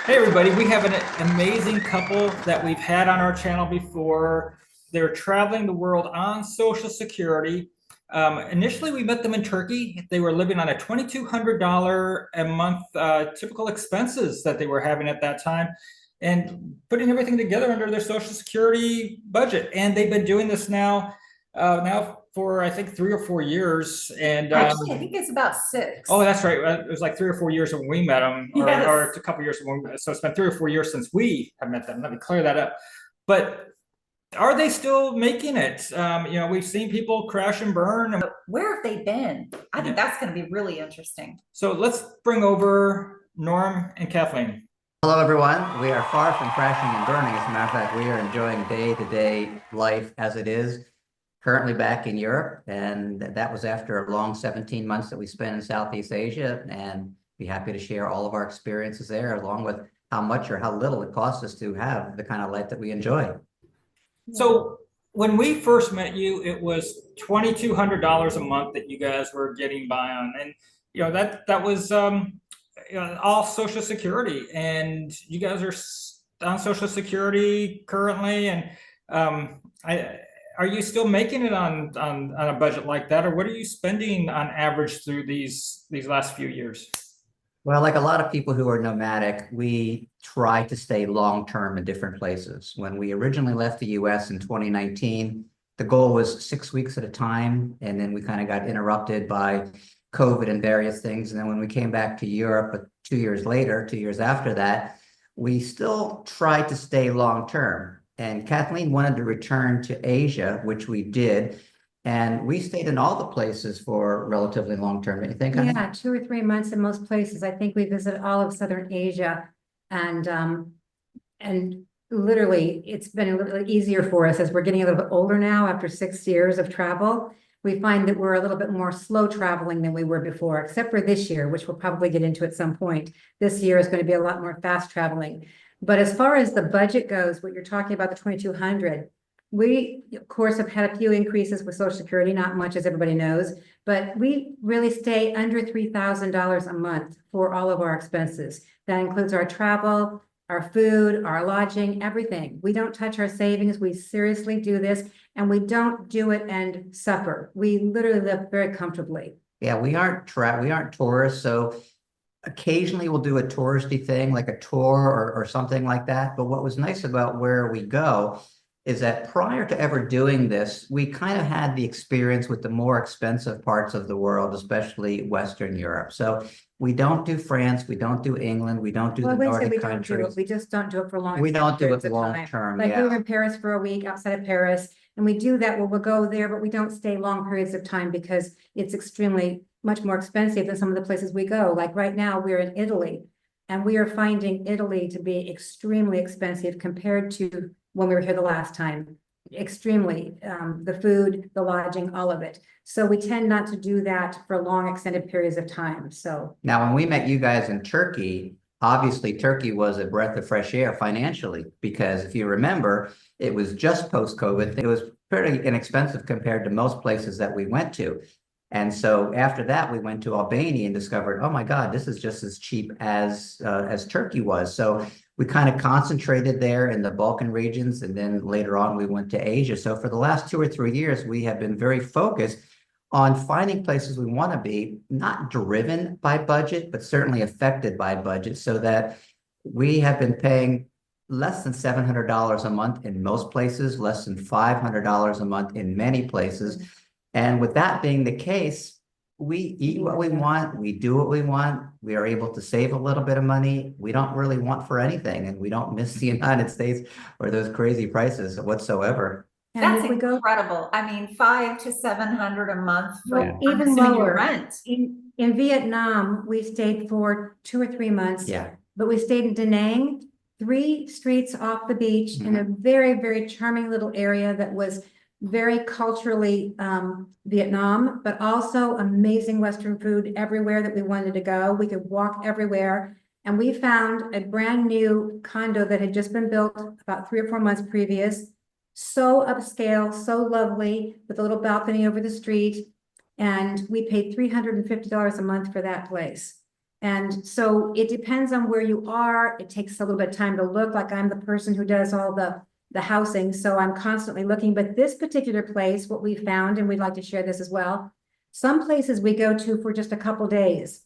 Hey everybody, we have an amazing couple that we've had on our channel before. They're traveling the world on Social Security. Initially, we met them in Turkey. They were living on a $2,200 a month typical expenses that they were having at that time and putting everything together under their Social Security budget. And they've been doing this now for I think 3 or 4 years. And Actually, I think it's about six. Oh, that's right. It was like 3 or 4 years when we met them, Yes. or a couple years when so it's been 3 or 4 years since we have met them. Let me clear that up. But are they still making it? We've seen people crash and burn. Where have they been? I think Yeah. that's going to be really interesting. So let's bring over Norm and Kathleen. Hello, everyone. We are far from crashing and burning. As a matter of fact, we are enjoying day-to-day life as it is. Currently back in Europe, and that was after a long 17 months that we spent in Southeast Asia, and be happy to share all of our experiences there, along with how much or how little it costs us to have the kind of life that we enjoy. So when we first met you, it was $2,200 a month that you guys were getting by on, and that was all Social Security, and you guys are on Social Security currently, and I. Are you still making it on a budget like that, or what are you spending on average through these last few years? Well, like a lot of people who are nomadic, we try to stay long-term in different places. When we originally left the US in 2019, the goal was 6 weeks at a time, and then we kind of got interrupted by COVID and various things. And then when we came back to Europe 2 years later, 2 years after that, we still tried to stay long-term. And Kathleen wanted to return to Asia, which we did. And we stayed in all the places for relatively long term. Do you think? Yeah, 2 or 3 months in most places. I think we visited all of Southern Asia, and literally it's been a little easier for us as we're getting a little bit older now after 6 years of travel. We find that we're a little bit more slow traveling than we were before, except for this year, which we'll probably get into at some point. This year is going to be a lot more fast traveling. But as far as the budget goes, what you're talking about, the 2,200, we of course have had a few increases with Social Security, not much as everybody knows, but we really stay under $3,000 a month for all of our expenses. That includes our travel, our food, our lodging, everything. We don't touch our savings. We seriously do this, and we don't do it and suffer. We literally live very comfortably. Yeah, we aren't tourists, so occasionally we'll do a touristy thing like a tour or something like that. But what was nice about where we go is that prior to ever doing this, we kind of had the experience with the more expensive parts of the world, especially Western Europe. So we don't do France, we don't do England, we don't do the Nordic countries. We just don't do it for long. We don't do it long term. Like we were in Paris for a week outside of Paris, and we do that where we'll go there, but we don't stay long periods of time because it's extremely much more expensive than some of the places we go. Like right now, we're in Italy, and we are finding Italy to be extremely expensive compared to when we were here the last time. Extremely, the food, the lodging, all of it. So we tend not to do that for long extended periods of time. So now, when we met you guys in Turkey, obviously Turkey was a breath of fresh air financially, because if you remember, it was just post-COVID. It was pretty inexpensive compared to most places that we went to. And so after that, we went to Albania and discovered, oh my God, this is just as cheap as Turkey was. So we kind of concentrated there in the Balkan regions, and then later on we went to Asia. So for the last 2 or 3 years, we have been very focused on finding places we want to be, not driven by budget, but certainly affected by budget, so that we have been paying less than $700 a month in most places, less than $500 a month in many places. And with that being the case, we eat what we want, we do what we want, we are able to save a little bit of money. We don't really want for anything, and we don't miss the United States or those crazy prices whatsoever. That's incredible. I mean, 500 to 700 a month for even lower rent. In Vietnam, we stayed for 2 or 3 months. Yeah. But we stayed in Da Nang, 3 streets off the beach, in a very, very charming little area that was very culturally Vietnam, but also amazing Western food everywhere that we wanted to go. We could walk everywhere. And we found a brand new condo that had just been built about 3 or 4 months previous. So upscale, so lovely, with a little balcony over the street. And we paid $350 a month for that place. And so it depends on where you are. It takes a little bit of time to look. Like I'm the person who does all the housing, so I'm constantly looking. But this particular place, what we found, and we'd like to share this as well. Some places we go to for just a couple days.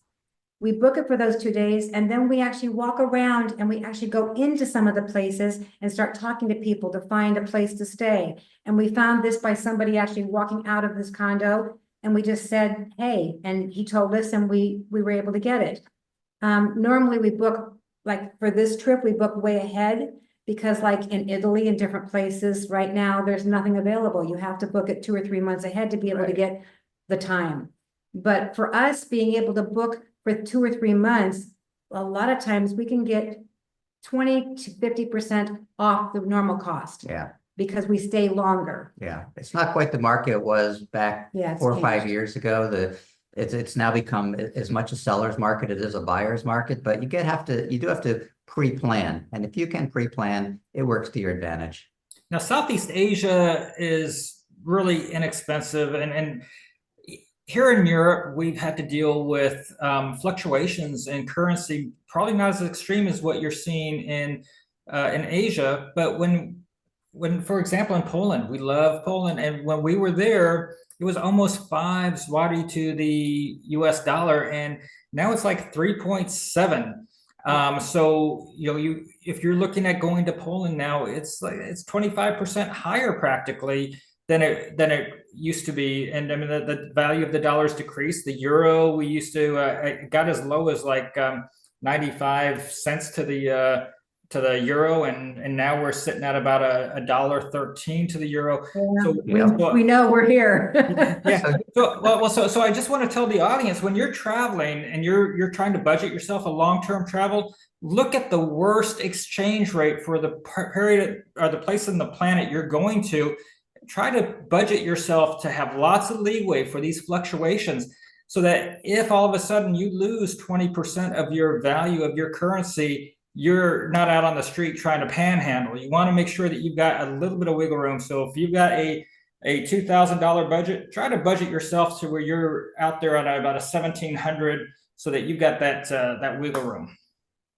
We book it for those 2 days, and then we actually walk around and we actually go into some of the places and start talking to people to find a place to stay. And we found this by somebody actually walking out of this condo, and we just said, hey, and he told us, and we were able to get it. Normally we book, like for this trip, we book way ahead, because like in Italy and different places right now, there's nothing available. You have to book it 2 or 3 months ahead to be able to get the time. But for us, being able to book for 2 or 3 months, a lot of times we can get 20 to 50% off the normal cost. Yeah. Because we stay longer. Yeah, it's not quite the market it was back Yeah, it's 4 or 5 changed. years ago. It's now become as much a seller's market as it is a buyer's market, but you do have to pre-plan. And if you can pre-plan, it works to your advantage. Now, Southeast Asia is really inexpensive, and here in Europe, we've had to deal with fluctuations in currency, probably not as extreme as what you're seeing in Asia. But when, for example, in Poland, we love Poland, and when we were there, it was almost 5 zloty to the US dollar, and now it's like 3.7. So if you're looking at going to Poland now, it's 25% higher practically than it used to be. And I mean, the value of the dollar's decreased. The euro, we used to it got as low as like 95 cents to the euro, and now we're sitting at about $1.13 to the euro. Yeah, so we know we're here. Yeah. So I just want to tell the audience, when you're traveling and you're trying to budget yourself a long-term travel, look at the worst exchange rate for the period or the place on the planet you're going to. Try to budget yourself to have lots of leeway for these fluctuations, so that if all of a sudden you lose 20% of your value of your currency, you're not out on the street trying to panhandle. You want to make sure that you've got a little bit of wiggle room. So if you've got a $2,000 budget, try to budget yourself to where you're out there at about a 1,700, so that you've got that wiggle room.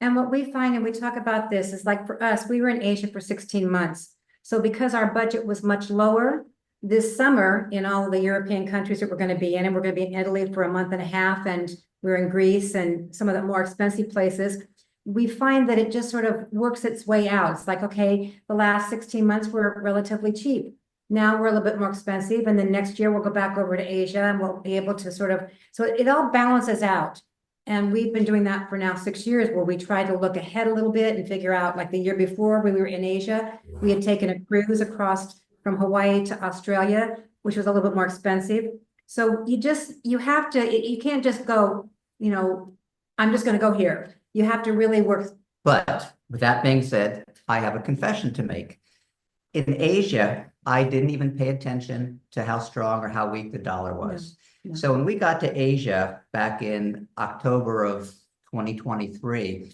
And what we find, and we talk about this, is like for us, we were in Asia for 16 months. So because our budget was much lower this summer in all of the European countries that we're going to be in, and we're going to be in Italy for a month and a half, and we're in Greece and some of the more expensive places, we find that it just sort of works its way out. It's like, okay, the last 16 months were relatively cheap. Now we're a little bit more expensive. And then next year we'll go back over to Asia, and we'll be able to so it all balances out. And we've been doing that for now 6 years, where we try to look ahead a little bit and figure out, like the year before when we were in Asia, we had taken a cruise across from Hawaii to Australia, which was a little bit more expensive. So you can't just go, I'm just going to go here. You have to really work. But with that being said, I have a confession to make. In Asia, I didn't even pay attention to how strong or how weak the dollar was. No. So when we got to Asia back in October of 2023,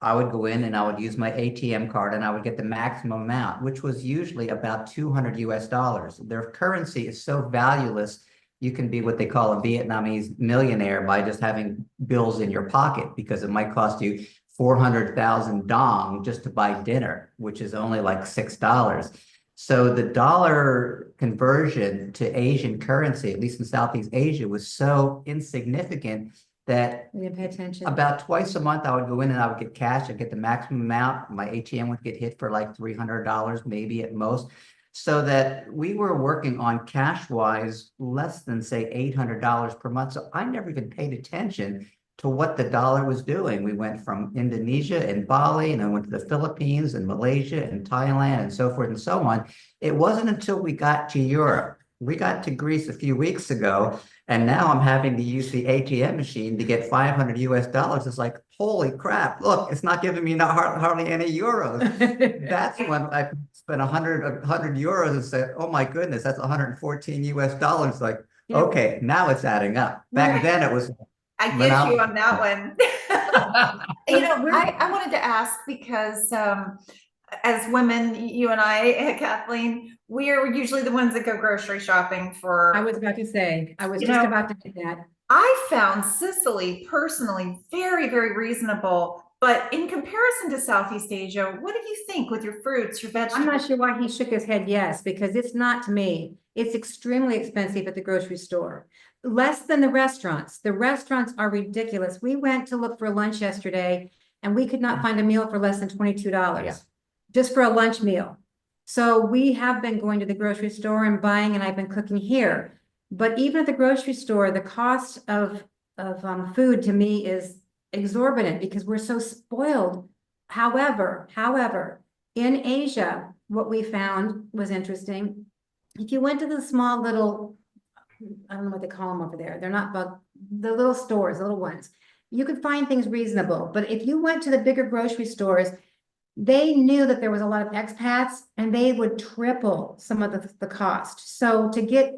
I would go in and I would use my ATM card, and I would get the maximum amount, which was usually about 200 US dollars. Their currency is so valueless, you can be what they call a Vietnamese millionaire by just having bills in your pocket, because it might cost you 400,000 dong just to buy dinner, which is only like $6. So the dollar conversion to Asian currency, at least in Southeast Asia, was so insignificant that we didn't pay attention. About twice a month, I would go in and I would get cash. I'd get the maximum amount. My ATM would get hit for like $300, maybe at most. So that we were working on cash-wise less than, say, $800 per month. So I never even paid attention to what the dollar was doing. We went from Indonesia and Bali, and I went to the Philippines and Malaysia and Thailand and so forth and so on. It wasn't until we got to Europe. We got to Greece a few weeks ago, and now I'm having to use the ATM machine to get 500 US dollars. It's like, holy crap, look, it's not giving me hardly any euros. That's when I spent 100 euros and said, oh my goodness, that's 114 US dollars. Like, okay, now it's adding up. Back then it was. I get you on that one. I wanted to ask, because as women, you and I, Kathleen, we are usually the ones that go grocery shopping for. I was about to say, I was just about to do that. I found Sicily personally very, very reasonable. But in comparison to Southeast Asia, what do you think with your fruits, your I'm vegetables? not sure why he shook his head yes, because it's not to me. It's extremely expensive at the grocery store. Less than the restaurants. The restaurants are ridiculous. We went to look for lunch yesterday and we could not find a meal for less than $22 Yeah. just for a lunch meal. So we have been going to the grocery store and buying, and I've been cooking here. But even at the grocery store, the cost of food to me is exorbitant because we're so spoiled. However, in Asia, what we found was interesting. If you went to the small little, I don't know what they call them over there. They're not the little stores, the little ones. You could find things reasonable. But if you went to the bigger grocery stores, they knew that there was a lot of expats and they would triple some of the cost. So to get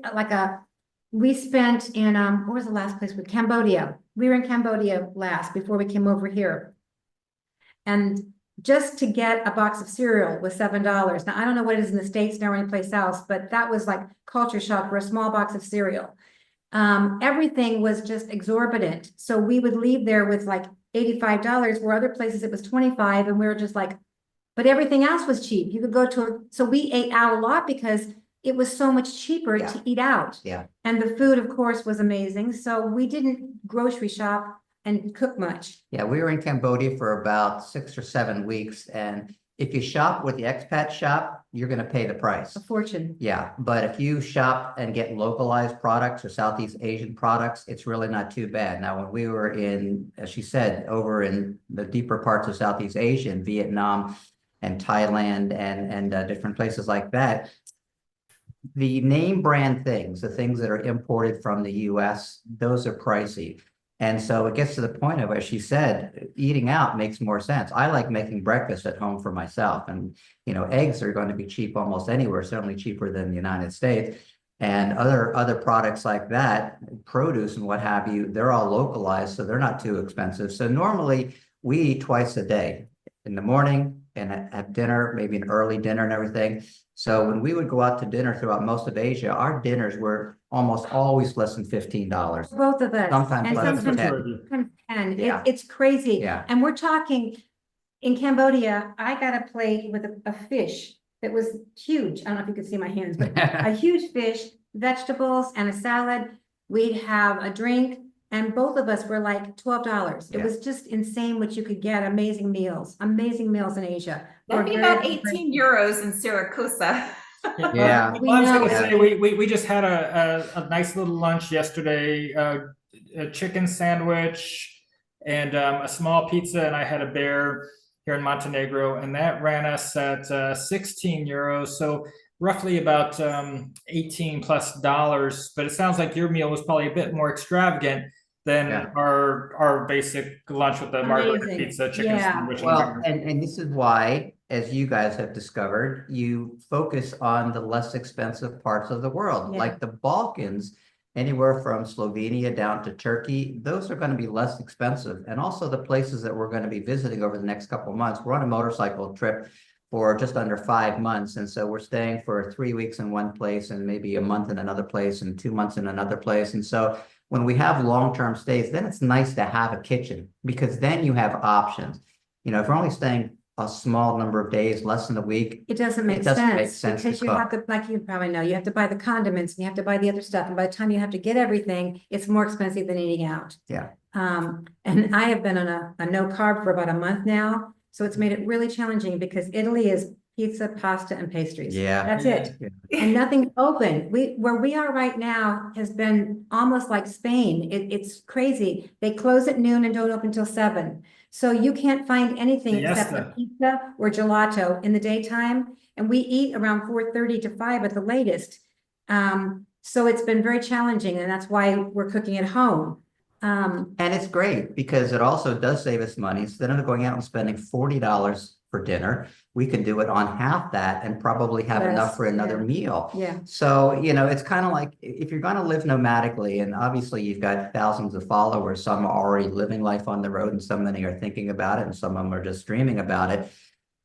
we spent in, what was the last place? Cambodia. We were in Cambodia last before we came over here. And just to get a box of cereal was $7. Now, I don't know what it is in the States now or anyplace else, but that was like culture shock for a small box of cereal. Everything was just exorbitant. So we would leave there with like $85, where other places it was 25, and we were just like, but everything else was cheap. You could go so we ate out a lot because it was so much cheaper Yeah. to eat out. Yeah. And the food, of course, was amazing. So we didn't grocery shop and cook much. Yeah, we were in Cambodia for about 6 or 7 weeks, and if you shop with the expat shop, you're going to pay the price. A fortune. Yeah, but if you shop and get localized products or Southeast Asian products, it's really not too bad. Now, when we were in, as she said, over in the deeper parts of Southeast Asia, in Vietnam and Thailand and different places like that, the name brand things, the things that are imported from the US, those are pricey. And so it gets to the point of, as she said, eating out makes more sense. I like making breakfast at home for myself. And, you know, eggs are going to be cheap almost anywhere, certainly cheaper than the United States. And other products like that, produce and what have you, they're all localized, so they're not too expensive. So normally we eat twice a day, in the morning and at dinner, maybe an early dinner and everything. So when we would go out to dinner throughout most of Asia, our dinners were almost always less than $15. Both of us. Sometimes And less than sometimes 10. 10. Yeah. It's crazy. Yeah. And we're talking, in Cambodia, I got a plate with a fish that was huge. I don't know if you could see my hands, but a huge fish, vegetables and a salad. We'd have a drink, and both of us were like $12. It Yeah. was just insane what you could get. Amazing meals in Asia. That'd We're be very about 18 euros in Siracusa. Yeah. Well, I was gonna We say, we just had a nice little lunch yesterday, a chicken sandwich and a small pizza, and I had a bear here in Montenegro, and that ran us at 16 euros. So roughly about $18+. But it sounds like your meal was probably a bit more extravagant than Yeah. our basic lunch with the margarita Amazing. pizza, chicken Yeah. sandwich. and Well, beer. and this is why, as you guys have discovered, you focus on the less expensive parts of the world, Yeah. like the Balkans, anywhere from Slovenia down to Turkey. Those are going to be less expensive. And also the places that we're going to be visiting over the next couple of months. We're on a motorcycle trip for just under 5 months. And so we're staying for 3 weeks in one place and maybe a month in another place and 2 months in another place. And so when we have long-term stays, then it's nice to have a kitchen, because then you have options. You know, if we're only staying a small number of days, less than a week, It doesn't make It doesn't make sense sense to because you have to, like you probably know, you have to buy the condiments and you have to buy the other stuff. And by the time you have to get everything, it's more expensive than eating out. Yeah. And I have been on a no carb for about a month now. So it's made it really challenging because Italy is pizza, pasta, and pastries. Yeah. That's it. And nothing's open. Where we are right now has been almost like Spain. It's crazy. They close at noon and don't open till 7. So you can't find anything except Siesta. a pizza or gelato in the daytime. And we eat around 4:30 to 5 at the latest. So it's been very challenging, and that's why we're cooking at home. And it's great because it also does save us money. Instead of going out and spending $40 for dinner, we can do it on half that and probably have Yes, enough for another yeah. meal. Yeah. So, you know, it's kind of like if you're going to live nomadically, and obviously you've got thousands of followers, some are already living life on the road and so many are thinking about it and some of them are just dreaming about it.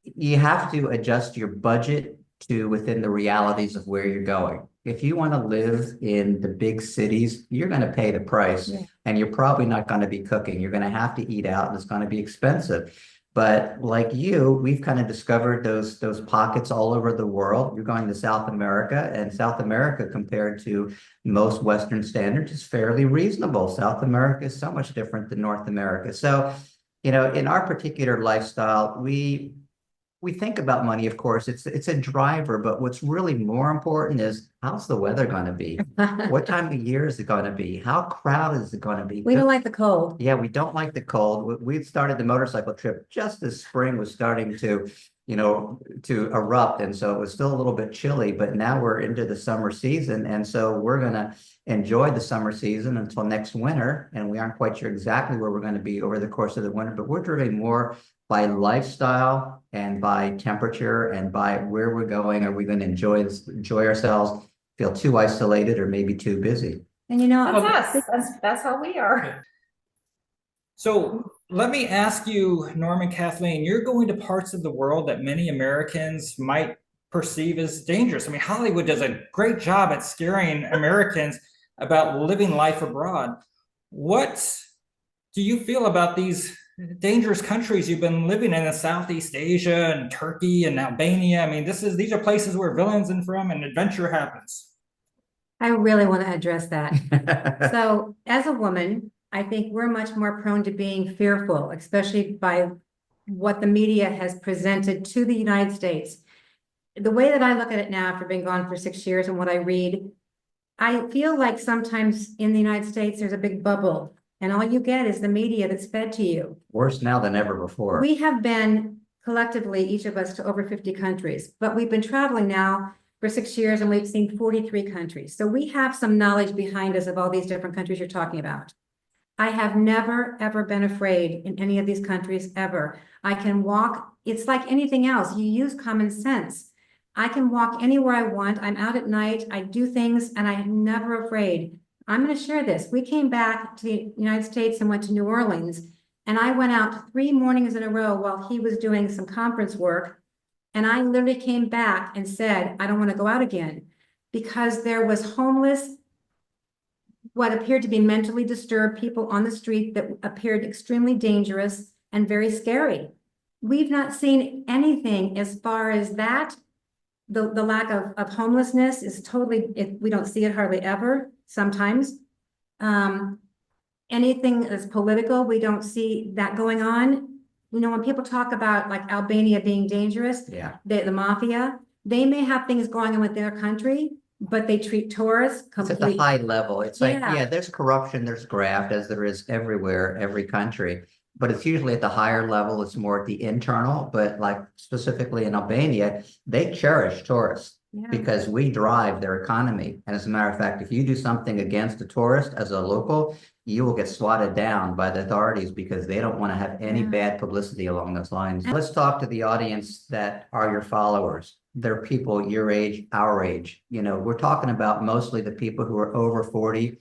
You have to adjust your budget to within the realities of where you're going. If you want to live in the big cities, you're going to pay the price, and you're probably not going to be cooking. You're going to have to eat out, and it's going to be expensive. But like you, we've kind of discovered those pockets all over the world. You're going to South America, and South America, compared to most Western standards, is fairly reasonable. South America is so much different than North America. So, in our particular lifestyle, we think about money, of course, it's a driver, but what's really more important is, how's the weather going to be? What time of year is it going to be? How crowded is it going to be? We don't like the cold. Yeah, we don't like the cold. We started the motorcycle trip just as spring was starting to erupt. And so it was still a little bit chilly, but now we're into the summer season. And so we're going to enjoy the summer season until next winter. And we aren't quite sure exactly where we're going to be over the course of the winter, but we're driven more by lifestyle and by temperature and by where we're going. Are we going to enjoy ourselves, feel too isolated, or maybe too busy? And That's us. That's how we are. So let me ask you, Norm and Kathleen, you're going to parts of the world that many Americans might perceive as dangerous. I mean, Hollywood does a great job at scaring Americans about living life abroad. What do you feel about these dangerous countries you've been living in Southeast Asia and Turkey and Albania? I mean, these are places where villains and adventure happens. I really want to address that. So as a woman, I think we're much more prone to being fearful, especially by what the media has presented to the United States. The way that I look at it now, after being gone for 6 years and what I read, I feel like sometimes in the United States, there's a big bubble, and all you get is the media that's fed to you. Worse now than ever before. We have been collectively, each of us, to over 50 countries, but we've been traveling now for 6 years and we've seen 43 countries. So we have some knowledge behind us of all these different countries you're talking about. I have never, ever been afraid in any of these countries, ever. I can walk, it's like anything else. You use common sense. I can walk anywhere I want. I'm out at night, I do things, and I'm never afraid. I'm going to share this. We came back to the United States and went to New Orleans, and I went out 3 mornings in a row while he was doing some conference work. And I literally came back and said, I don't want to go out again, because there was homeless, what appeared to be mentally disturbed people on the street that appeared extremely dangerous and very scary. We've not seen anything as far as that. The lack of homelessness is totally, we don't see it hardly ever, sometimes. Anything that's political, we don't see that going on. When people talk about like Albania being dangerous, the mafia, they may have things going on with their country, but they treat tourists completely. It's at the high level. It's like, there's corruption, there's graft, as there is everywhere, every country. But it's usually at the higher level. It's more at the internal. But like specifically in Albania, they cherish tourists because we drive their economy. And as a matter of fact, if you do something against a tourist as a local, you will get swatted down by the authorities because they don't want to have any bad publicity along those lines. Let's talk to the audience that are your followers. They're people your age, our age. We're talking about mostly the people who are over 40.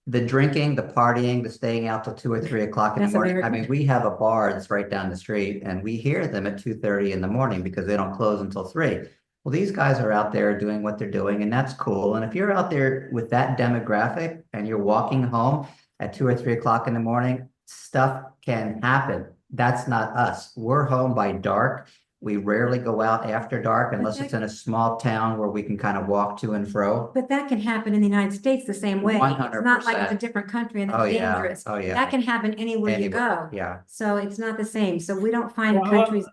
The drinking, the partying, the staying out till 2 or 3 o'clock in the morning. I mean, we have a bar that's right down the street, and we hear them at 2:30 in the morning because they don't close until 3. Well, these guys are out there doing what they're doing, and that's cool. And if you're out there with that demographic and you're walking home at 2 or 3 o'clock in the morning, stuff can happen. That's not us. We're home by dark. We rarely go out after dark unless it's in a small town where we can kind of walk to and fro. But that can happen in the United States the same way. 100%. It's not like it's a different country and it's dangerous. Oh, yeah. That can happen anywhere you go. Yeah. So it's not the same. So we don't find countries.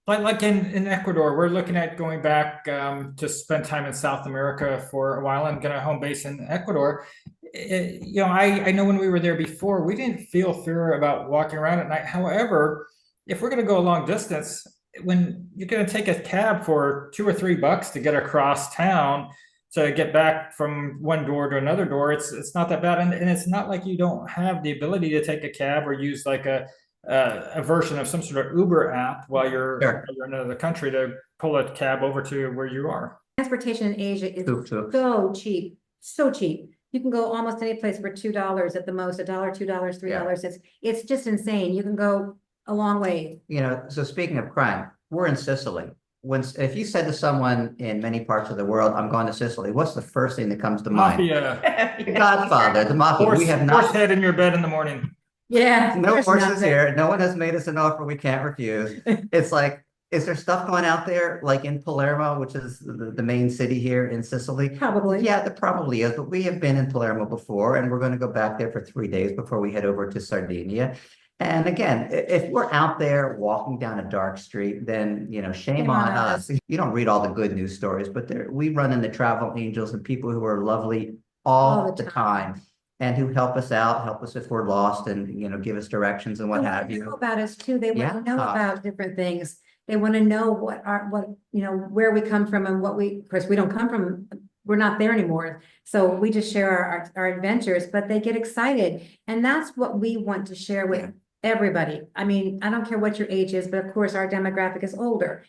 Like in Ecuador, we're looking at going back to spend time in South America for a while and get a home base in Ecuador. I know when we were there before, we didn't feel fear about walking around at night. However, if we're going to go a long distance, when you're going to take a cab for $2 or $3 to get across town to get back from one door to another door, it's not that bad. And it's not like you don't have the ability to take a cab or use like a version of some sort of Uber app while you're in another country to pull a cab over to where you are. Transportation in Asia is so cheap, so cheap. You can go almost any place for $2 at the most, $1, $2, $3. It's just insane. You can go a long way. So speaking of crime, we're in Sicily. if you said to someone in many parts of the world, I'm going to Sicily, what's the first thing that comes to mind? Mafia, The Godfather, the Mafia. horse, We have horse not, head in your bed in the morning. Yeah. no there's horses nothing. here. No one has made us an offer we can't refuse. It's like, is there stuff going out there like in Palermo, which is the main city here in Sicily? Probably. Yeah, there probably is, but we have been in Palermo before, and we're going to go back there for 3 days before we head over to Sardinia. And again, if we're out there walking down a dark street, then, shame Shame on on us. You don't read all the good news stories, but we run into travel angels and people who are lovely all the time and who help us out, help us if we're lost and, give us directions and what They have wanna know you. about us too. They want Yeah. to know about different things. They want to know where we come from and of course, we don't come from, we're not there anymore. So we just share our adventures, but they get excited. And that's what we want to share with everybody. I mean, I don't care what your age is, but of course, our demographic is older.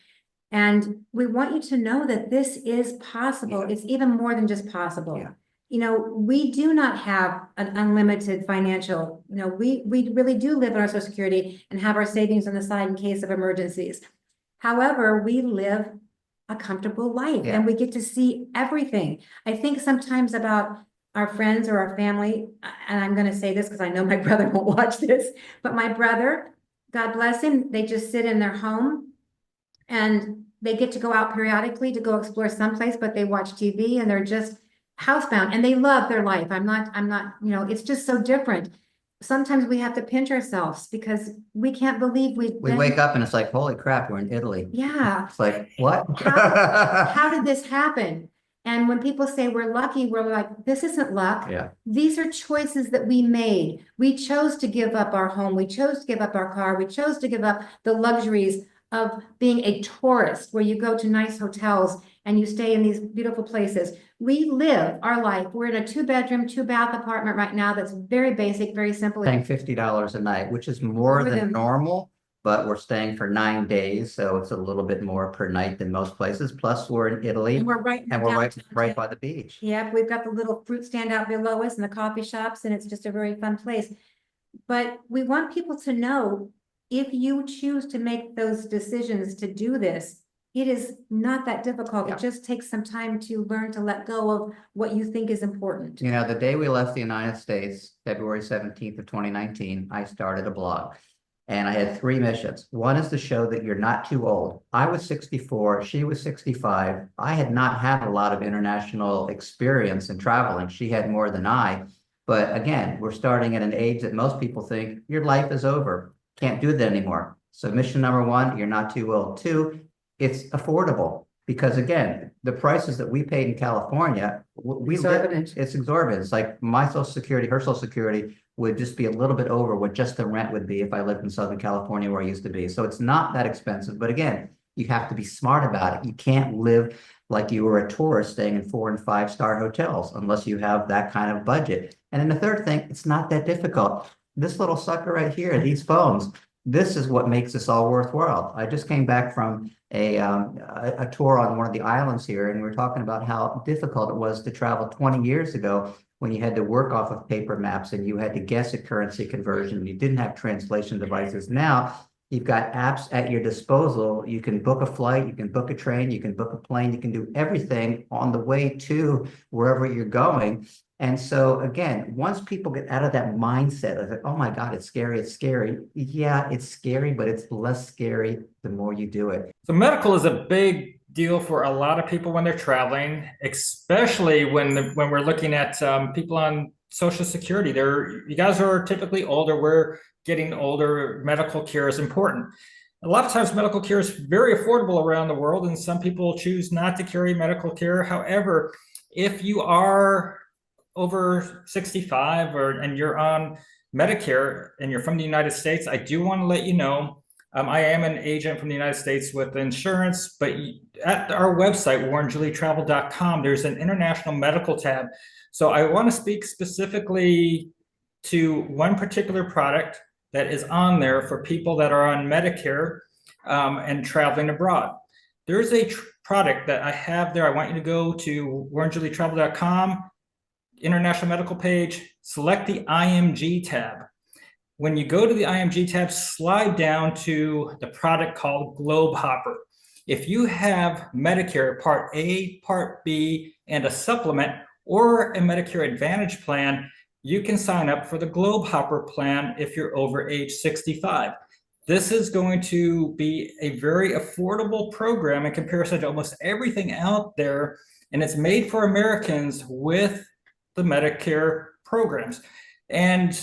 And we want you to know that this is possible. Yeah. It's even more than just possible. Yeah. We do not have an unlimited financial, we really do live on our Social Security and have our savings on the side in case of emergencies. However, we live a comfortable life and we get to see everything. I think sometimes about our friends or our family, and I'm going to say this because I know my brother won't watch this, but my brother, God bless him, they just sit in their home and they get to go out periodically to go explore someplace, but they watch TV and they're just housebound and they love their life. I'm not, it's just so different. Sometimes we have to pinch ourselves because we can't believe We wake up and it's like, holy crap, we're in Italy. Yeah. It's like, what? How did this happen? And when people say we're lucky, we're like, this isn't luck. Yeah. These are choices that we made. We chose to give up our home. We chose to give up our car. We chose to give up the luxuries of being a tourist where you go to nice hotels and you stay in these beautiful places. We live our life. We're in a 2-bedroom, 2-bath apartment right now that's very basic, very simple. Paying $50 a night, which is more than normal, but we're staying for 9 days, so it's a little bit more per night than most places. Plus, we're in Italy, And we're right by the beach. Yep, we've got the little fruit stand out below us and the coffee shops, and it's just a very fun place. But we want people to know, if you choose to make those decisions to do this, it is not that difficult. Yeah. It just takes some time to learn to let go of what you think is important. The day we left the United States, February 17th of 2019, I started a blog. And I had 3 missions. One is to show that you're not too old. I was 64, she was 65. I had not had a lot of international experience in traveling. She had more than I. But again, we're starting at an age that most people think your life is over. Can't do that anymore. So mission number 1, you're not too old. 2, it's affordable. Because again, the prices that we paid in California, it's exorbitant. It's like my Social Security, her Social Security would just be a little bit over what just the rent would be if I lived in Southern California where I used to be. So it's not that expensive. But again, you have to be smart about it. You can't live like you were a tourist staying in 4- and 5-star hotels unless you have that kind of budget. And then the third thing, it's not that difficult. This little sucker right here, these phones, this is what makes this all worthwhile. I just came back from a tour on one of the islands here, and we were talking about how difficult it was to travel 20 years ago when you had to work off of paper maps and you had to guess at currency conversion and you didn't have translation devices. Now you've got apps at your disposal. You can book a flight, you can book a train, you can book a plane, you can do everything on the way to wherever you're going. And so again, once people get out of that mindset of like, oh my God, it's scary, it's scary. Yeah, it's scary, but it's less scary the more you do it. So medical is a big deal for a lot of people when they're traveling, especially when we're looking at people on Social Security. You guys are typically older. We're getting older. Medical care is important. A lot of times medical care is very affordable around the world, and some people choose not to carry medical care. However, if you are over 65 and you're on Medicare and you're from the United States, I do want to let you know, I am an agent from the United States with insurance, but at our website, warrenjulietravel.com, there's an international medical tab. So I want to speak specifically to one particular product that is on there for people that are on Medicare and traveling abroad. There's a product that I have there. I want you to go to warrenjulietravel.com, international medical page, select the IMG tab. When you go to the IMG tab, slide down to the product called Globe Hopper. If you have Medicare Part A, Part B, and a supplement, or a Medicare Advantage plan, you can sign up for the Globe Hopper plan if you're over age 65. This is going to be a very affordable program in comparison to almost everything out there, and it's made for Americans with the Medicare programs. And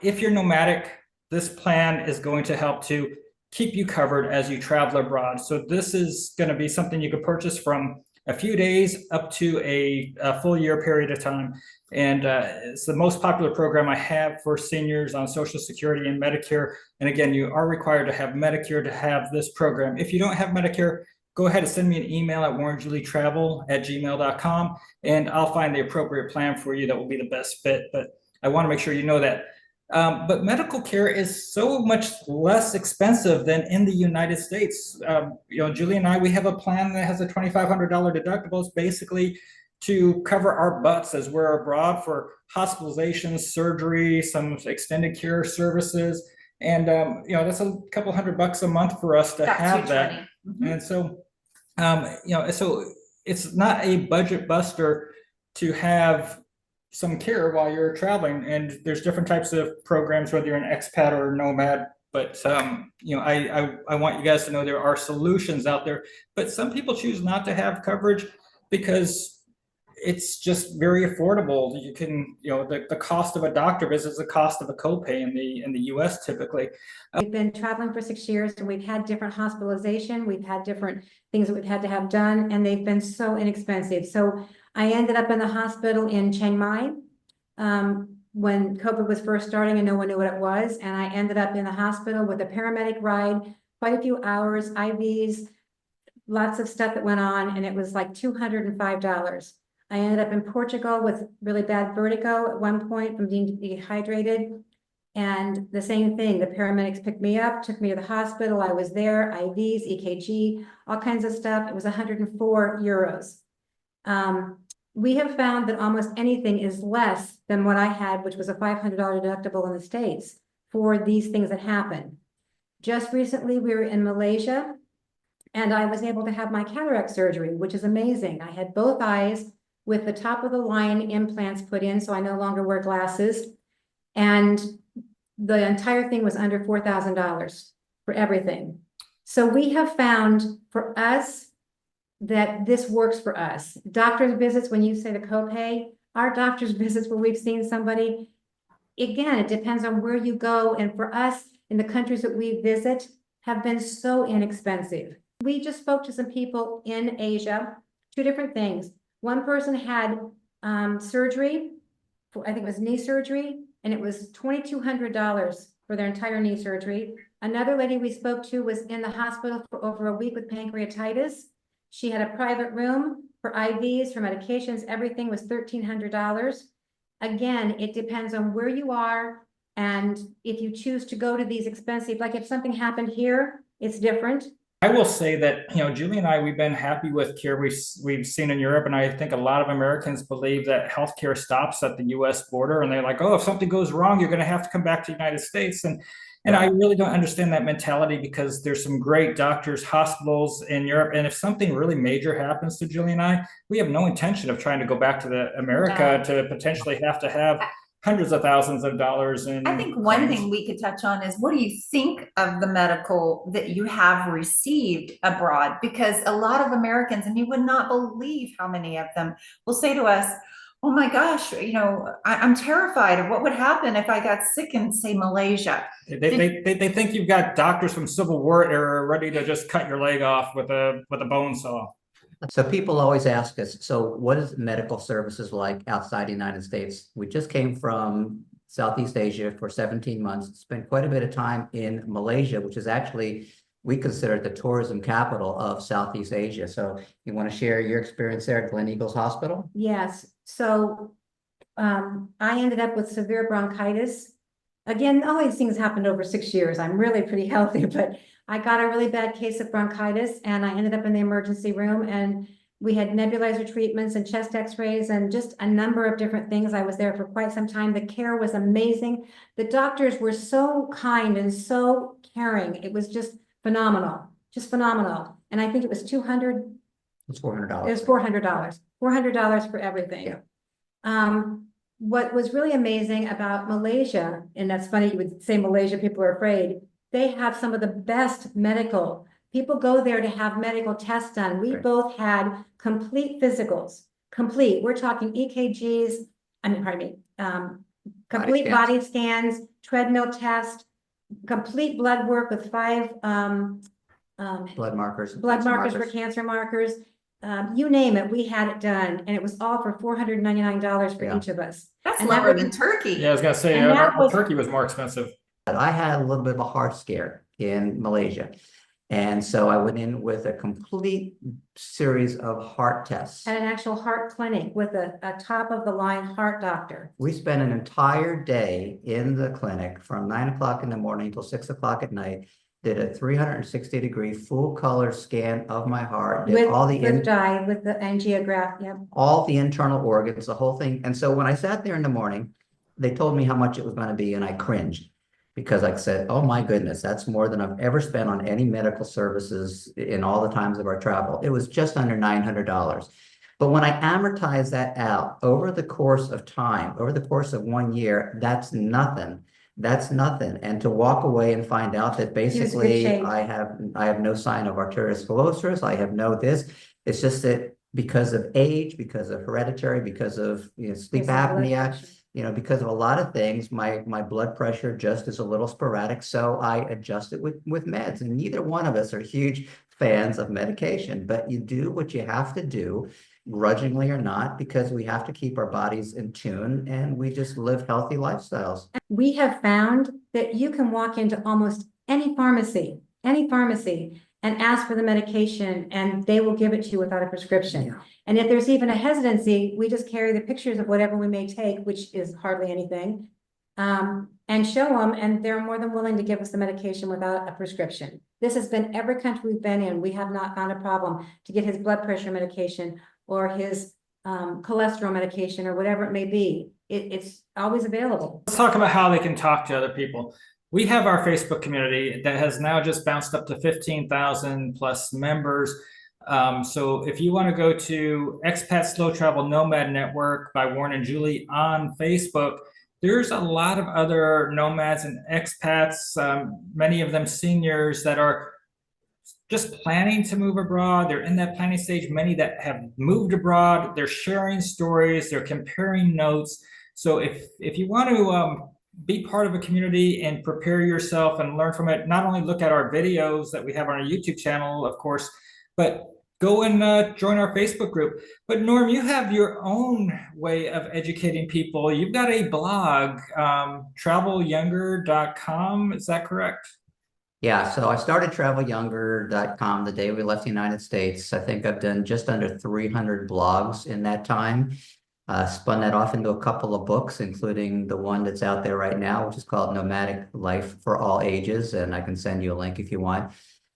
if you're nomadic, this plan is going to help to keep you covered as you travel abroad. So this is going to be something you could purchase from a few days up to a full year period of time. And it's the most popular program I have for seniors on Social Security and Medicare. And again, you are required to have Medicare to have this program. If you don't have Medicare, go ahead and send me an email at warrenjulietravel@gmail.com, and I'll find the appropriate plan for you that will be the best fit. But I want to make sure you know that. But medical care is so much less expensive than in the United States. Julie and I, we have a plan that has a $2,500 deductible. It's basically to cover our butts as we're abroad for hospitalizations, surgery, some extended care services. And, that's a couple $100 a month for us to have that. And so, so it's not a budget buster to have some care while you're traveling. And there's different types of programs, whether you're an expat or a nomad. But, I want you guys to know there are solutions out there. But some people choose not to have coverage because it's just very affordable. You can, the cost of a doctor visit is the cost of a copay in the US typically. We've been traveling for 6 years and we've had different hospitalization. We've had different things that we've had to have done, and they've been so inexpensive. So I ended up in the hospital in Chiang Mai when COVID was first starting and no one knew what it was. And I ended up in the hospital with a paramedic ride, quite a few hours, IVs, lots of stuff that went on, and it was like $205. I ended up in Portugal with really bad vertigo at one point from being dehydrated. And the same thing, the paramedics picked me up, took me to the hospital. I was there, IVs, EKG, all kinds of stuff. It was 104 euros. We have found that almost anything is less than what I had, which was a $500 deductible in the States for these things that happen. Just recently, we were in Malaysia, and I was able to have my cataract surgery, which is amazing. I had both eyes with the top of the line implants put in, so I no longer wear glasses. And the entire thing was under $4,000 for everything. So we have found for us that this works for us. Doctor's visits, when you say the copay, our doctor's visits where we've seen somebody, again, it depends on where you go. And for us, in the countries that we visit, have been so inexpensive. We just spoke to some people in Asia, two different things. One person had surgery, I think it was knee surgery, and it was $2,200 for their entire knee surgery. Another lady we spoke to was in the hospital for over a week with pancreatitis. She had a private room for IVs, for medications, everything was $1,300. Again, it depends on where you are. And if you choose to go to these expensive, like if something happened here, it's different. I will say that, Julie and I, we've been happy with care we've seen in Europe. And I think a lot of Americans believe that healthcare stops at the US border. And they're like, oh, if something goes wrong, you're going to have to come back to the United States. And I really don't understand that mentality, because there's some great doctors, hospitals in Europe. And if something really major happens to Julie and I, we have no intention of trying to go back to America to potentially have to have hundreds of thousands of dollars. And I think one thing we could touch on is, what do you think of the medical that you have received abroad? Because a lot of Americans, and you would not believe how many of them will say to us, oh my gosh, I'm terrified of what would happen if I got sick in, say, Malaysia. They think you've got doctors from Civil War era ready to just cut your leg off with a bone saw. So people always ask us, so what is medical services like outside the United States? We just came from Southeast Asia for 17 months, spent quite a bit of time in Malaysia, which is actually, we consider it the tourism capital of Southeast Asia. So you want to share your experience there at Glen Eagles Hospital? Yes. So I ended up with severe bronchitis. Again, all these things happened over 6 years. I'm really pretty healthy, but I got a really bad case of bronchitis, and I ended up in the emergency room, and we had nebulizer treatments and chest x-rays and just a number of different things. I was there for quite some time. The care was amazing. The doctors were so kind and so caring. It was just phenomenal, just phenomenal. And I think it was 200, It's $400. it was $400 for everything. Yeah. What was really amazing about Malaysia, and that's funny, you would say Malaysia, people are afraid. They have some of the best medical. People go there to have medical tests done. We Right. both had complete physicals, complete. We're talking EKGs, pardon me, complete scans. body scans, treadmill test, complete blood work with 5 Blood markers. blood cancer markers for cancer markers. You name it, we had it done, and it was all for $499 for Yeah. each of us. That's And that lower was- than Turkey. Yeah, I was gonna say, And that our was- turkey was more expensive. I had a little bit of a heart scare in Malaysia. And so I went in with a complete series of heart tests. At an actual heart clinic with a top of the line heart doctor. We spent an entire day in the clinic from 9 o'clock in the morning till 6 o'clock at night. Did a 360-degree full color scan of my heart. Did With all the dye, with the angiograph, yep. all the internal organs, the whole thing. And so when I sat there in the morning, they told me how much it was going to be, and I cringed because I said, oh my goodness, that's more than I've ever spent on any medical services in all the times of our travel. It was just under $900. But when I amortize that out over the course of time, over the course of 1 year, that's nothing. That's nothing. And to walk away and find out that basically shape. I have no sign of arteriosclerosis, I have no this. It's just that because of age, because of hereditary, because of sleep Yes, blood apnea, pressure. because of a lot of things, my blood pressure just is a little sporadic. So I adjust it with meds. And neither one of us are huge fans of medication, but you do what you have to do, grudgingly or not, because we have to keep our bodies in tune and we just live healthy lifestyles. We have found that you can walk into almost any pharmacy, and ask for the medication, and they will give it to you without a prescription. Yeah. And if there's even a hesitancy, we just carry the pictures of whatever we may take, which is hardly anything, and show them, and they're more than willing to give us the medication without a prescription. This has been every country we've been in. We have not found a problem to get his blood pressure medication or his cholesterol medication or whatever it may be. It's always available. Let's talk about how they can talk to other people. We have our Facebook community that has now just bounced up to 15,000 plus members. So if you want to go to Expat Slow Travel Nomad Network by Warren and Julie on Facebook, there's a lot of other nomads and expats, many of them seniors that are just planning to move abroad. They're in that planning stage. Many that have moved abroad, they're sharing stories, they're comparing notes. So if you want to be part of a community and prepare yourself and learn from it, not only look at our videos that we have on our YouTube channel, of course, but go and join our Facebook group. But Norm, you have your own way of educating people. You've got a blog, travelyounger.com. Is that correct? Yeah, so I started travelyounger.com the day we left the United States. I think I've done just under 300 blogs in that time. Spun that off into a couple of books, including the one that's out there right now, which is called Nomadic Life for All Ages. And I can send you a link if you want.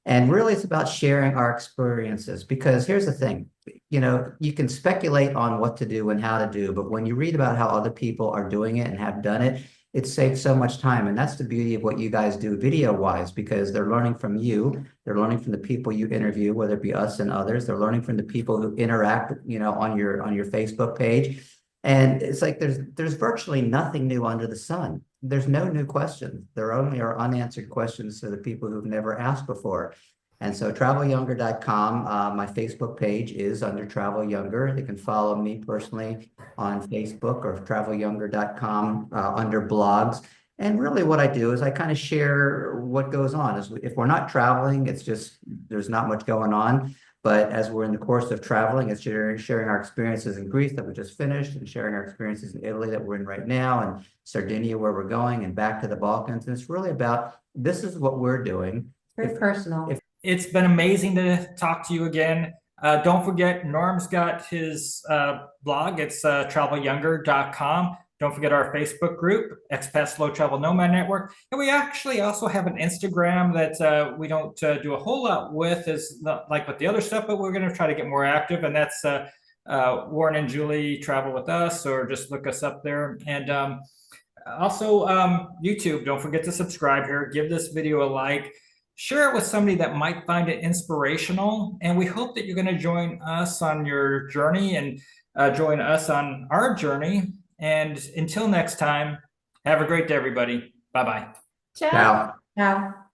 And really, it's about sharing our experiences, because here's the thing, you can speculate on what to do and how to do, but when you read about how other people are doing it and have done it, it saves so much time. And that's the beauty of what you guys do video-wise, because they're learning from you. They're learning from the people you interview, whether it be us and others. They're learning from the people who interact, on your Facebook page. And it's like there's virtually nothing new under the sun. There's no new questions. There only are unanswered questions to the people who've never asked before. And so travelyounger.com, my Facebook page is under Travel Younger. They can follow me personally on Facebook or travelyounger.com under blogs. And really what I do is I kind of share what goes on. If we're not traveling, it's just, there's not much going on. But as we're in the course of traveling, it's sharing our experiences in Greece that we just finished, and sharing our experiences in Italy that we're in right now, and Sardinia where we're going, and back to the Balkans. And it's really about, this is what we're doing. Very personal. It's been amazing to talk to you again. Don't forget, Norm's got his blog. It's travelyounger.com. Don't forget our Facebook group, Expat Slow Travel Nomad Network. And we actually also have an Instagram that we don't do a whole lot with, is not like with the other stuff, but we're going to try to get more active. And that's Warren and Julie Travel With Us, or just look us up there. And also YouTube, don't forget to subscribe here. Give this video a like. share it with somebody that might find it inspirational. And we hope that you're going to join us on your journey and join us on our journey. And until next time, have a great day, everybody. Bye-bye. Ciao. Ciao. Now.